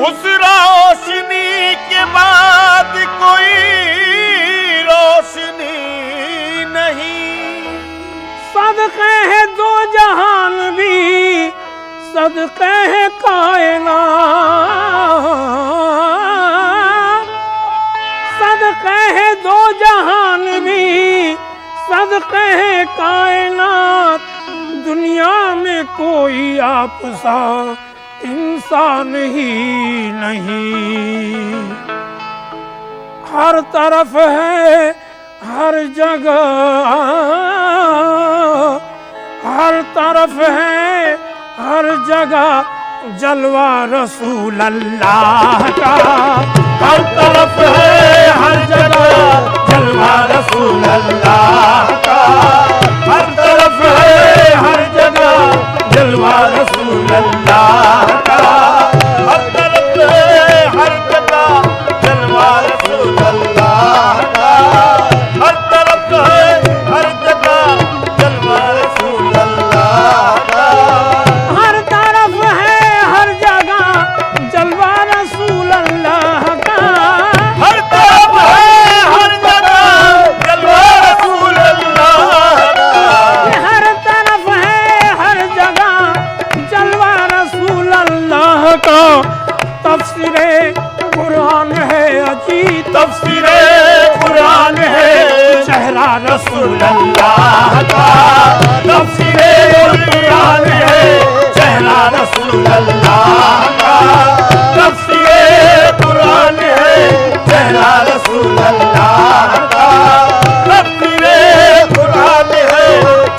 उस रोशनी के बाद कोई रोशनी नहीं। सदक़े है दो जहान भी, सदक़े है कायनात, सदक़े है दो जहान भी, सदक़े है कायनात। दुनिया में कोई आप सा इंसान ही नहीं। हर तरफ है, हर जगह, हर तरफ है, हर जगह जलवा रसूल अल्लाह का। हर तरफ है, हर जगह जलवा रसूल अल्लाह का। हर तरफ है, हर जगह जलवा रसूल अल्लाह का। हर तरफ है, हर जगह जलवा रसूल अल्लाह का। हर तरफ है, हर जगह जलवा रसूल अल्लाह का। हर तरफ है, हर जगह जलवा रसूल अल्लाह का। हर तरफ है, हर जगह जलवा रसूल अल्लाह का। हर तरफ है, हर जगह जलवा रसूल अल्लाह का। तफसीरे कुरान है अजीब, तफसीरे कुरान है चेहरा रसूल अल्लाह का। तफसीरे कुरान है चेहरा रसूल अल्लाह का। तफसीरे कुरान है चेहरा रसूल अल्लाह का। तफसीरे कुरान है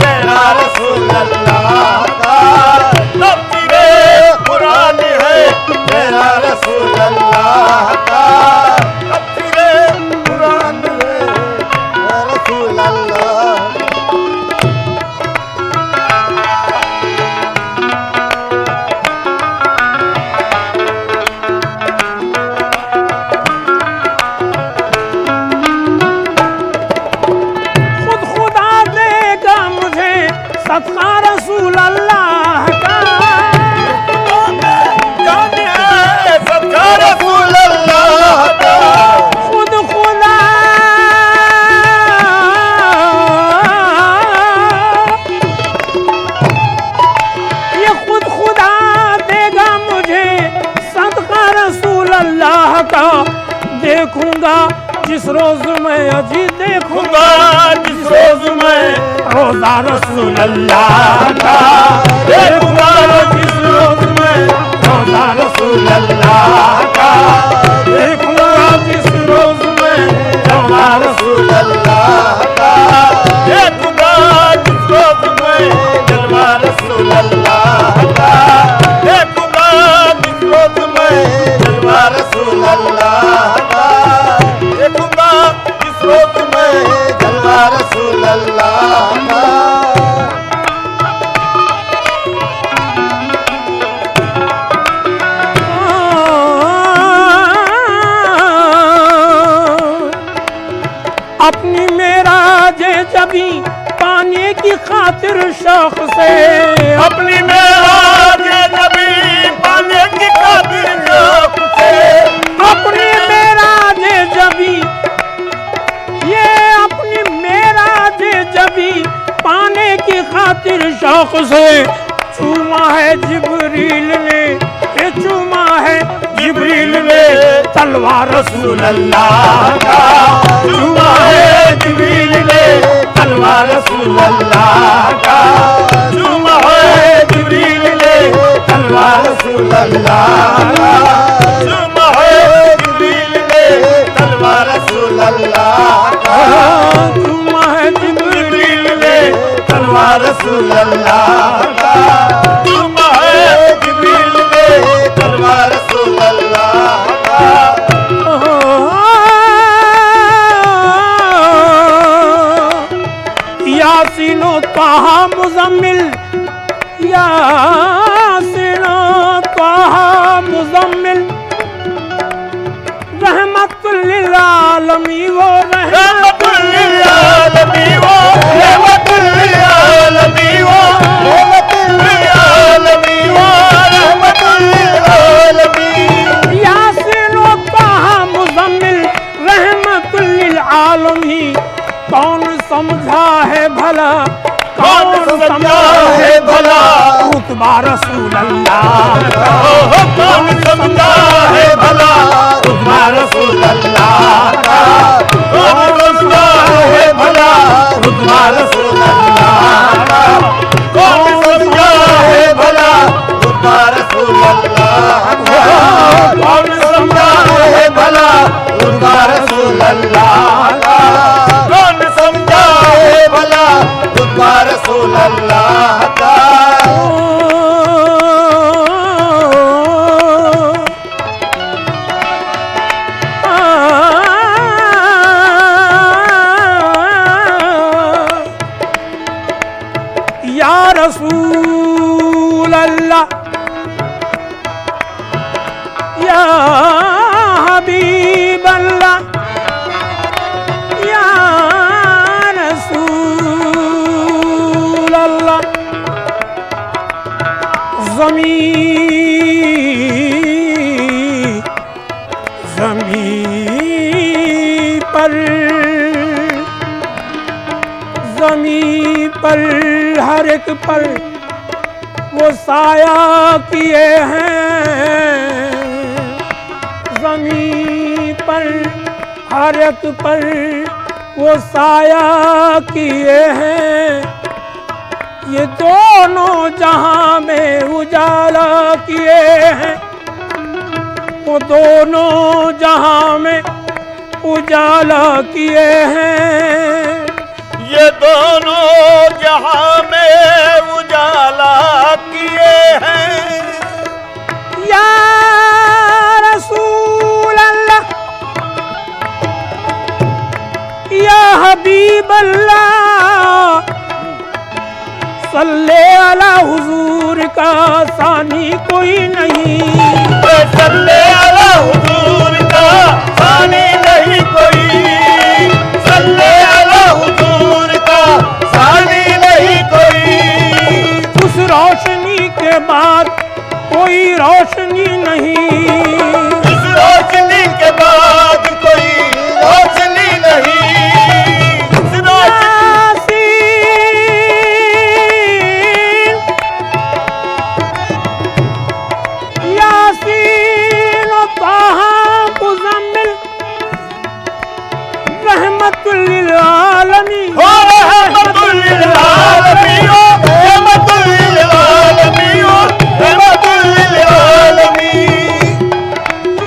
चेहरा रसूल अल्लाह का। तफसीरे कुरान है चेहरा रसूल अल्लाह का। तफसीरे कुरान है रसूल अल्लाह। खुद खुदा देगा मुझे सदका रसूल अल्लाह का। जान है सदका रसूल अल्लाह का। खुद खुदा ये खुद खुदा देगा मुझे सदका रसूल अल्लाह का। देखूंगा जिस रोज मैं अजी देखूंगा, जिस रोज मैं रोजा रसूल अल्लाह का। देखूंगा जिस रोज मैं रोजा रसूल अल्लाह का। देखूंगा जिस रोज मैं रोजा रसूल अल्लाह का। देखूंगा जिस रोज मैं जलवा रसूल अल्लाह का। देखूंगा जिस रोज मैं जलवा रसूल अल्लाह का। देखूंगा जिस रोज मैं जलवा रसूल अल्लाह का। अपनी मेराज जबी पाने की खातिर शौक से, अपनी मेराज नबी पाने की खातिर शौक से। अपनी मेराज जबी, ये अपनी मेराज जबी पाने की खातिर शौक से चूमा है जिब्रील ने, ये चूमा है जिब्रील ने तलवार रसूल अल्लाह का। चूमा है जिब्रील ने तलवार रसूल अल्लाह का। चूमा है जिब्रील ने तलवार रसूल अल्लाह का। चूमा है जिब्रील ने तलवार रसूल अल्लाह का। चूमा है जिब्रील ने तलवार रसूल अल्लाह का। चूमा है जिब्रील ने तलवार रसूल अल्लाह का। यासीनो ताहा मुज़म्मिल, यासीनो ताहा मुज़म्मिल, रहमतुल लिल आलमीन वो रहमतुल लिल आलमीन वो रहमतुल लिल आलमीन वो रहमतुल लिल आलमीन वो रहमतुल लिल आलमीन। रुतबा रसूल अल्लाह का। कौन समझा है भला रुतबा रसूल अल्लाह का। कौन समझा है भला रुतबा रसूल अल्लाह का। कौन समझा है भला रुतबा रसूल अल्लाह का। कौन समझा है भला रुतबा रसूल अल्लाह का। कौन समझा है भला रुतबा रसूल अल्लाह का। या रसूल अल्लाह या हबीब अल्लाह या रसूल अल्लाह। ज़मीं पर हर एक पर वो साया किए हैं। ज़मीं पर हर एक पर वो साया किए हैं। ये दोनों जहां में उजाला किए हैं। वो दोनों जहां में उजाला किए हैं। ये दोनों जहां में उजाला किए हैं। या रसूल अल्लाह या हबीब अल्लाह सल्ले अला हुजूर का सानी कोई नहीं। सल्ले अला हुजूर का सानी नहीं कोई। सल्ले अला हुजूर का सानी नहीं कोई। उस रोशनी के बाद कोई रोशनी नहीं। इस रोशनी के बाद कोई रोशनी नहीं। इस रोशनी यासीन ताहा मुज़म्मिल रहमतुल लिल आलमीन। रहमतुल लिल आलमीन। रहमतुल लिल आलमीन। रहमतुल लिल आलमीन।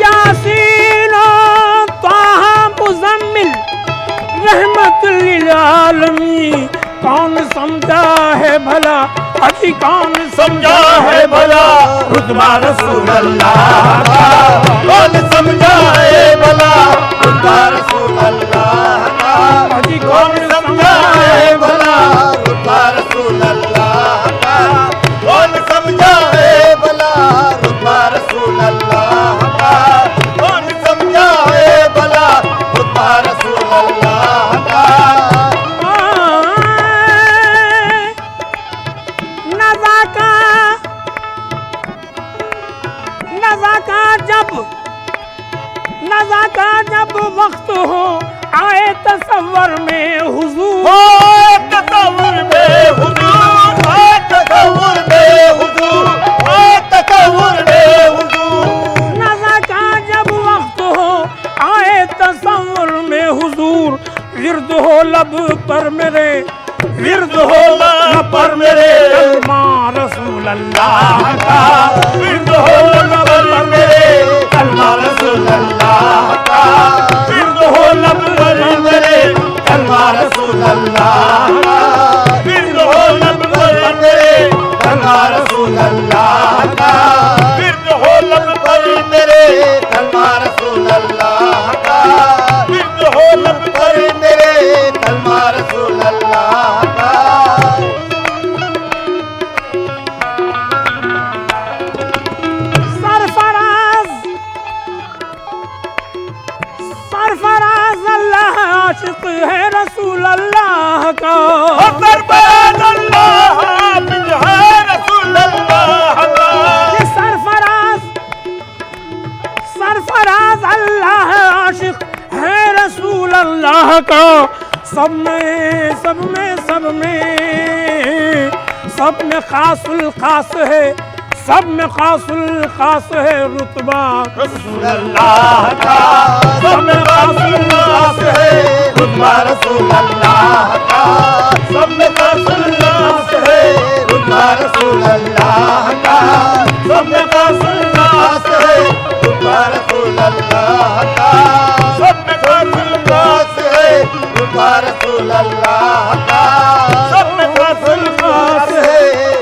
यासीन ताहा मुज़म्मिल रहमतुल लिल आलमीन। कौन समझा है भला अजी कौन समझा है भला रुतबा रसूल अल्लाह का। कौन समझा है भला रुतबा रसूल अल्लाह का। अजी कौन समझा है भला रुतबा रसूल अल्लाह का। कौन समझा है भला रुतबा रसूल अल्लाह का। कौन समझा है भला रुतबा रसूल अल्लाह का। नज़ा का जब वक्त हो आए तसव्वुर में हुजूर। तसव्वुर में हुजूर। तसव्वुर में हुजूर। तसव्वुर में हुजूर। नज़ा का जब वक्त हो आए तसव्वुर में हुजूर। विर्द हो लब पर मेरे विर्द हो लब पर मेरे कलमा रसूल अल्लाह का। विर्द हो लब पर मेरे कलमा रसूल अल्लाह का। विर्द हो लब पर मेरे कलमा रसूल अल्लाह का। विर्द हो लब पर मेरे कलमा रसूल अल्लाह का। विर्द हो लब पर मेरे कलमा रसूल अल्लाह का। विर्द हो लब पर मेरे कलमा रसूल अल्लाह का। सरफराज अल्लाह आशिक है रसूल अल्लाह का। सरफराज अल्लाह हाफिज है रसूल अल्लाह का। ये सरफराज अल्लाह आशिक है रसूल अल्लाह का। सब में सब में खासुल खास है, सब में खासुल खास है रुतबा रसूल अल्लाह का, सब में खासुल खास है रुतबा रसूल अल्लाह का, सब में खासुल खास है रुतबा रसूल अल्लाह का, सब में खासुल खास है रुतबा रसूल अल्लाह का, सब में खासुल खास है रुतबा रसूल अल्लाह का, सब में खासुल खास है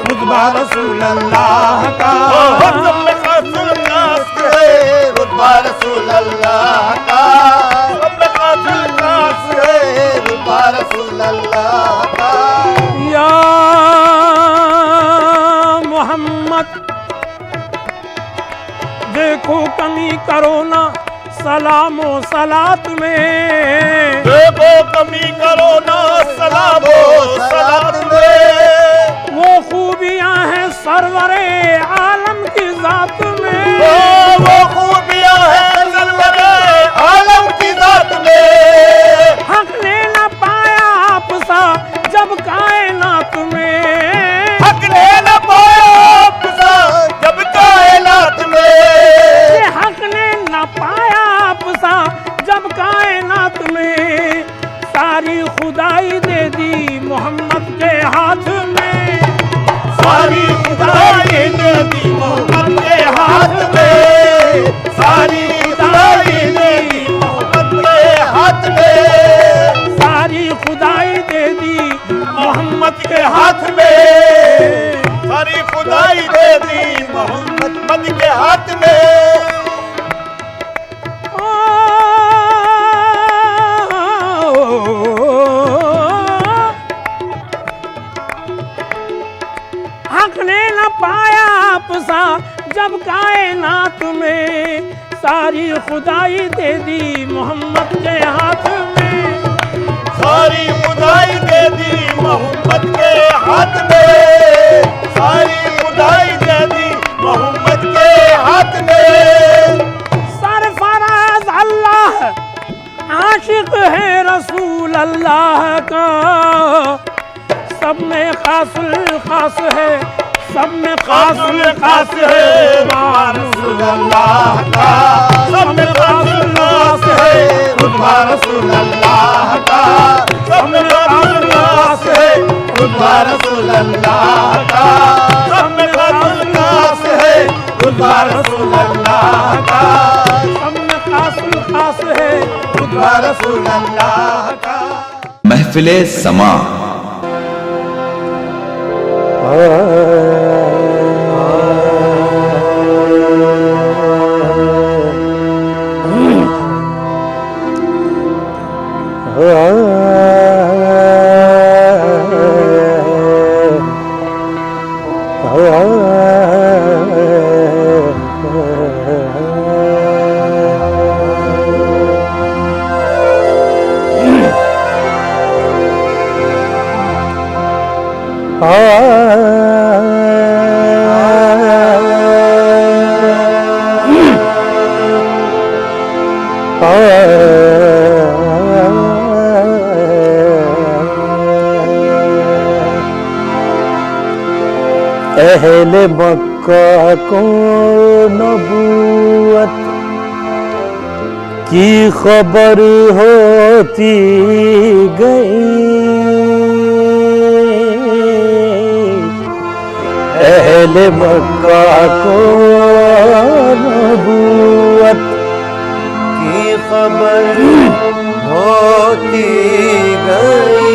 रुतबा रसूल अल्लाह का, सब में खासुल खास है रुतबा रसूल अल्लाह का, सब में खासुल खास है रुतबा रसूल अल्लाह का। या मोहम्मद देखो कमी करो ना सलामो सलात में, देखो कमी करो ना सलामो सलात में, वो खूबियां हैं सरवरे आलम की जात में, वो खूबियां हैं सरवरे आलम की जात में, हक ने न पाया आपसा जब कायनात में, हक ने न पाया आपसा जब कायनात में, हक ने न पाया आपसा जब कायनात में, सारी खुदाई दे दी मोहम्मद के हाथ में, सारी खुदाई दे दी मोहम्मद के हाथ में, सारी खुदाई दे दी मोहम्मद के हाथ में, सारी खुदाई दे दी मोहम्मद के हाथ में, सारी खुदाई दे दी मोहम्मद के हाथ में। हक ने न पाया आपसा जब कायनात में, सारी खुदाई दे दी मोहम्मद के हाथ में, सारी खुदाई दे दी मोहम्मद के हाथ में, सारी खुदाई दे दी मोहम्मद के हाथ में। सरफराज अल्लाह आशिक है रसूल अल्लाह का, सब में खासुल खास है, सब में खासुल खास है रसूल अल्लाह का, सब में खासुल खास है रुतबा रसूल अल्लाह का, सब में खासुल खास है रुतबा रसूल अल्लाह का, सब में खासुल खास है रुतबा रसूल अल्लाह का, सब में खासुल खास है रुतबा रसूल अल्लाह का। महफिले समा अहले मक्का को नबूवत की खबर होती गई, अहले मक्का को नबूवत की खबर होती गई,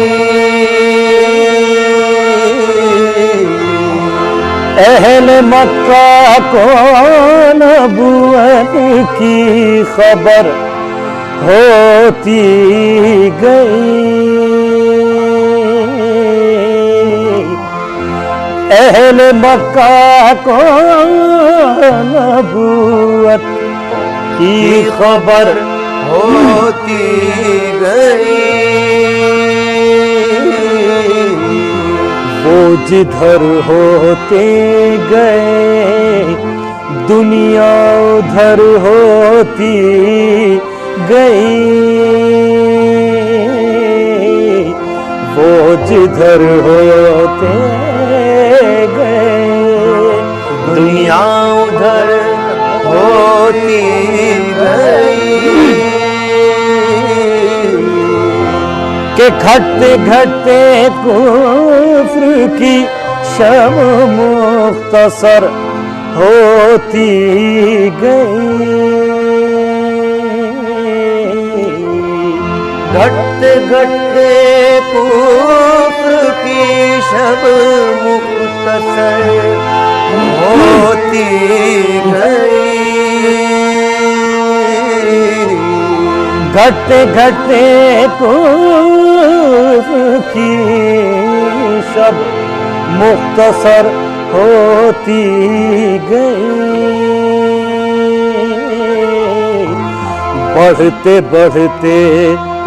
अहले मक्का को नबूवत की खबर होती गई, अहले मक्का को नबूवत की खबर होती गई, वो जिधर होते गए दुनिया उधर होती गई, वो जिधर होते गए, दुनिया उधर होती गई। के घटते घटते कुफ्र की शब मुख्तसर होती गई। घटते घटते कुफ्र की शब मुख्तसर होती गई। घटते घटते कुफ्र की शब मुख्तसर होती गई। बढ़ते बढ़ते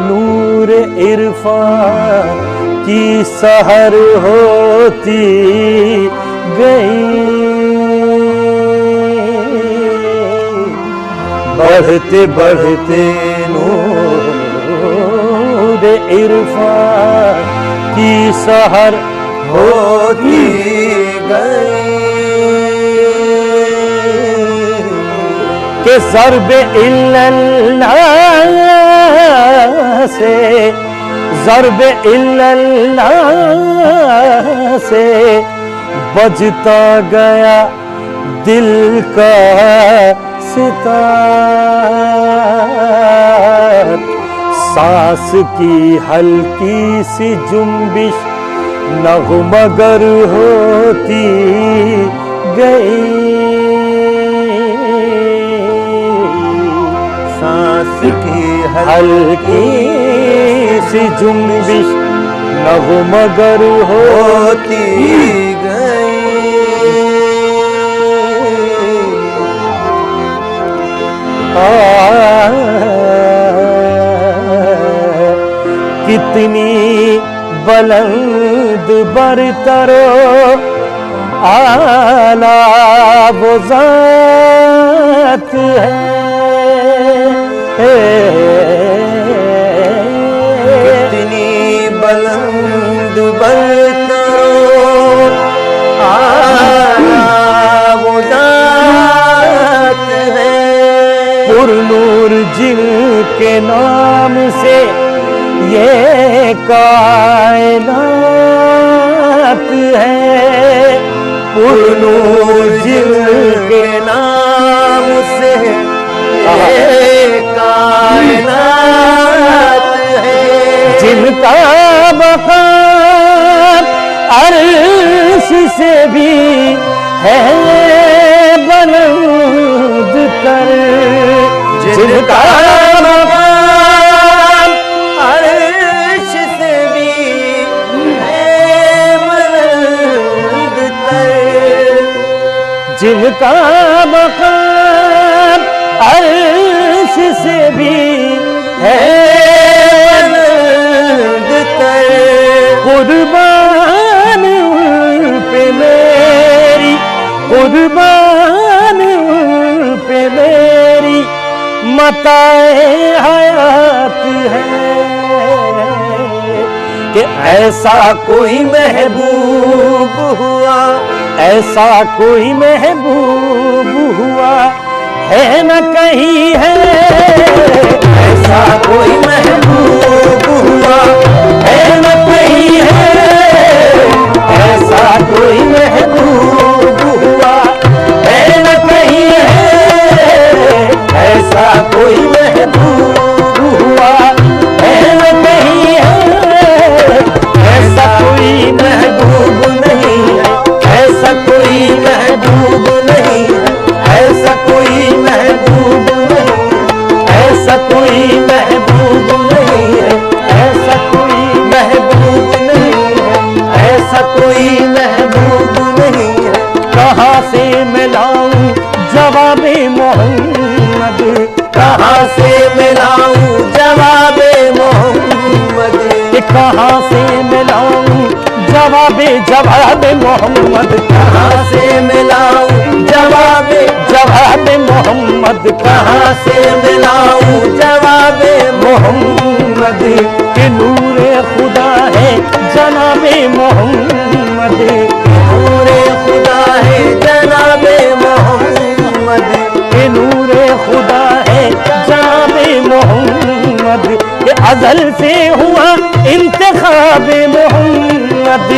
नूर इरफान की सहर होती गई। बढ़ते बढ़ते नूर इरफान की सहर होती गई। के ज़र्ब इल्लल्लाह से, ज़र्ब इल्लल्लाह से बजता गया दिल का सितार। सांस की हल्की सी जुम्बिश नगमगर होती गई। सांस की हल्की सी जुम्बिश नगमगर होती गई। कितनी बुलंद बरतरो आला वो ज़ात है। कितनी बुलंद बरतरो आला वो ज़ात है। पुरनूर जिनके नाम से ये कायनात है। पुरनूर जिनके नाम से ये कायनात है। जिनका मकाम अर्श से भी है बुलंद तर। जिनका जिनका मकाम अर्श से भी है बुलंद तर। कुर्बान पे मेरी, कुर्बान पे मेरी मताए हयात है। कि ऐसा कोई महबूब हुआ, ऐसा कोई महबूब हुआ है न कहीं है। ऐसा कोई महबूब हुआ है न कहीं है। ऐसा कोई महबूब हुआ है न कहीं है। ऐसा कोई महबूब हुआ है न कहीं है। ऐसा कोई महबूब नहीं है। ऐसा कोई महबूब नहीं है। ऐसा कोई महबूब नहीं है। ऐसा कोई महबूब नहीं है। ऐसा कोई महबूब नहीं है। ऐसा कोई महबूब नहीं है। कहाँ से मिलाऊं जवाबे मोहम्मद, कहाँ से मिलाऊं जवाबे मोहम्मद। कहाँ से मिलाऊं जवाबे जवाबे मोहम्मद। कहाँ से मिलाऊं जवाबे जवाबे मोहम्मद। कहाँ से मिलाऊं जवाबे मोहम्मद। के नूरे खुदा है जनाबे मोहम्मद। नूरे अज़ल से हुआ इंतखाब मोहम्मद,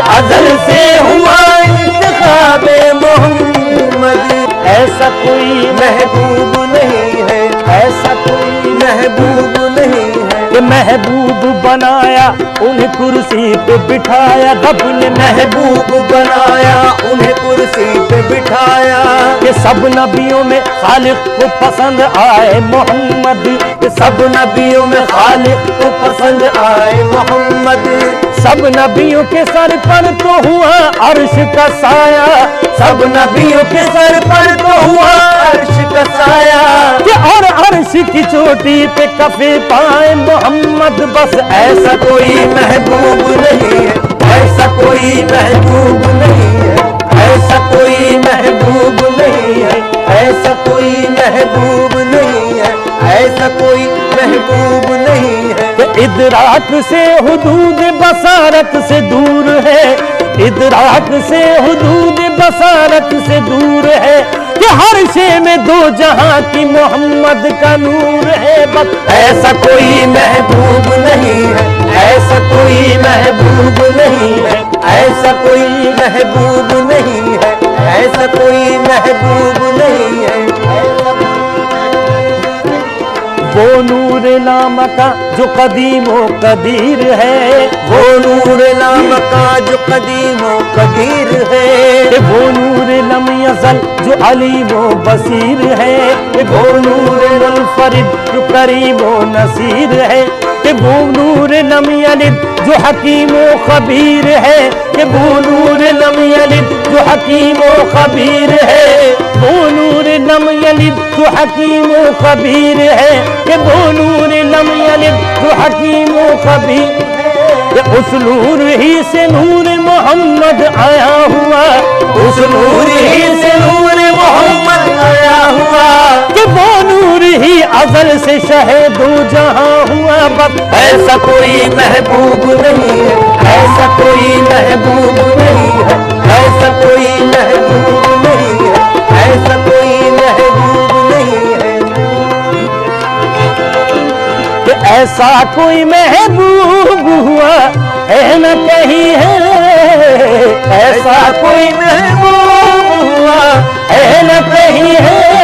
अज़ल से हुआ इंतखाब मोहम्मद। ऐसा कोई महबूब नहीं है, ऐसा कोई महबूब नहीं है कि महबूब बनाया उन्हें कुर्सी पे बिठाया, रब ने महबूब बनाया उन्हें कुर्सी पे बिठाया। कि सब नबियों में खालिक को पसंद आए मोहम्मद, कि सब नबियों में खालिक को पसंद आए मोहम्मद। सब नबियों के सर पर तो हुआ अर्श का साया, सब नबियों के सर पर तो हुआ अर्श का साया। कि और अर्श की चोटी पे कफे पाए मोहम्मद, बस ऐसा कोई महबूब नहीं है, ऐसा कोई महबूब नहीं है, ऐसा कोई महबूब नहीं है, ऐसा कोई महबूब नहीं है, ऐसा कोई महबूब नहीं है। कि इदराक से हुदूद बसारत से दूर है, इदराक से हुदूद बसारत से दूर है। कि हर शे में दो जहां की मोहम्मद का नूर है, बस ऐसा कोई महबूब नहीं है, ऐसा कोई महबूब नहीं है, ऐसा कोई महबूब नहीं है, ऐसा कोई महबूब नहीं है। वो नूर नाम का जो कदीमो कदीर है, वो नूर नाम का जो कदीमो कदीर है। वो नूर लम यज़ल जो अलीमो बसीर है, वो नूर मुनफरिद जो करीमो नसीर है। कि वो नूर लम यलिद जो हकीमो खबीर है, कि वो नूर लम यलिद जो हकीमो खबीर है। वो नूर लम यलिद जो हकीमो खबीर है, कि वो नूर लम यलिद जो हकीमो खबीर है। उस नूर ही से नूर मोहम्मद आया हुआ, उस नूर ही से नूर मोहम्मद आया हुआ। कि वो नूर ही अज़ल से शहे दो जहां हुआ, बस ऐसा कोई महबूब नहीं है, ऐसा कोई महबूब नहीं है, ऐसा कोई महबूब नहीं है, ऐसा कोई महबूब नहीं है। कि ऐसा कोई महबूब हुआ है न कहीं है, ऐसा कोई महबूब हुआ है न कहीं है,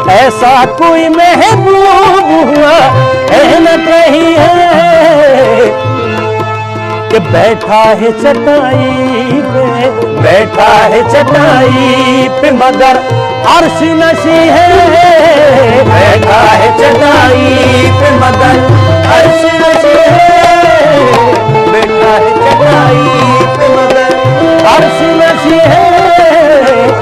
ऐसा कोई महबूब हुआ है न कहीं है। कि बैठा है चटाई पे, बैठा है चटाई पे मगर अर्श नशी है, बैठा है चटाई पे मगर अर्श नशी है, बैठा है चटाई पे मगर अर्श नशी है।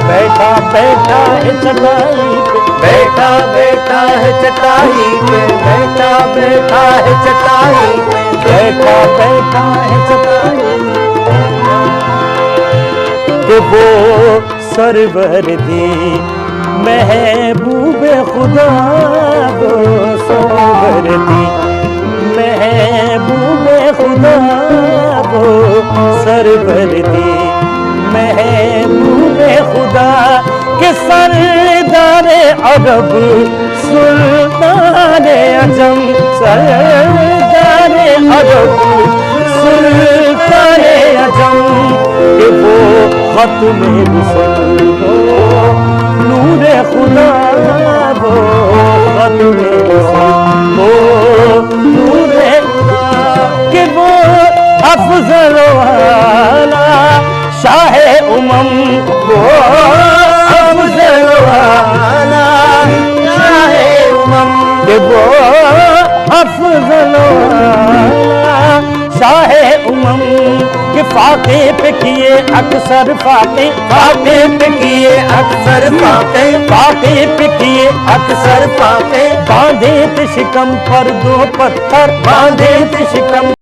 बैठा बैठा है चटाई पे, बैठा बैठा है चटाई पे, बैठा बैठा है चटाई पे, बैठा बैठा है चटाई पे। कि वो सरवर दी महबूब खुदा, वो सरवर दी महबूब खुदा, वो सरवर दी महबूब खुदा। के सरदार अरब सुल्तान अजम, सरदार अरब सुल्तान अजम। कि वो खत्म रुसूल नूर खुदा, वो खत्म रुसूल नूर खुदा। कि वो अफजल वाला शाहे उमम, वो अफजल वाला शाहे उमम। कि वो अफजल वाला शाहे उमम। कि फाके पे किए अक्सर फाके, फाके पे किए अक्सर फाके, फाके पे किए अक्सर फाके। बांधे थे शिकम पर दो पत्थर, बांधे थे शिकम